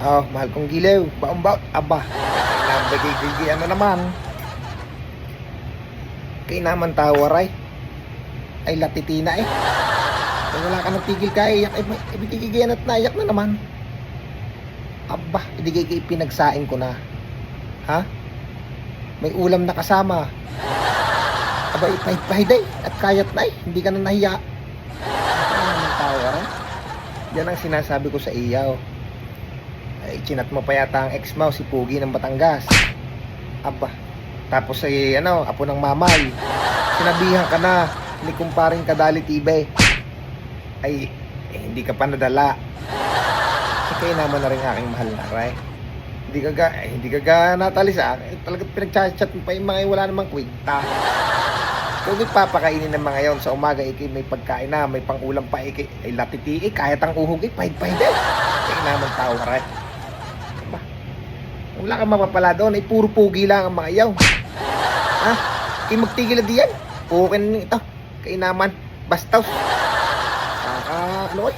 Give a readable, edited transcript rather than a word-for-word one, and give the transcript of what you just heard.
Oh, mahal kong gilew. Baon-baon. Aba. Nabagay-gigi ano naman. Kay naman tawaray. Ay latitina eh. Kung wala ka ng tigil ka iyak. Ay bitigigyan at naiyak na naman. Aba, hindi kay pinagsain ko na. Ha? May ulam na kasama. Aba, ipahid-pahiday. At kayat na eh. Hindi ka na nahiya. Kay naman tawaray. Yan ang sinasabi ko sa iyaw. Ay, chinat mo pa yata ang ex mo, si Pugi ng Batangas. Aba, tapos ay apo ng mamay. Sinabihan ka na ni kumparing Kadali Tibay. Ay, hindi ka pa nadala. Kaya naman na rin aking mahal na ray. Hindi ka natali sa akin. Talagang pinagchat-chat mo pa yung mga wala namang kwenta. Kung ipapakainin ng mga yon sa umaga, may pagkain na, may pangulam pa, ay latiti, kahit ang uhog, pahid-pahid eh. Kaya naman tao ray. Wala kang mapapala doon, ay puro pugi lang ang mga iyaw. Ha? Kaya magtigil na diyan. Pukin ito. Kaya naman, bastaw. Ano eh?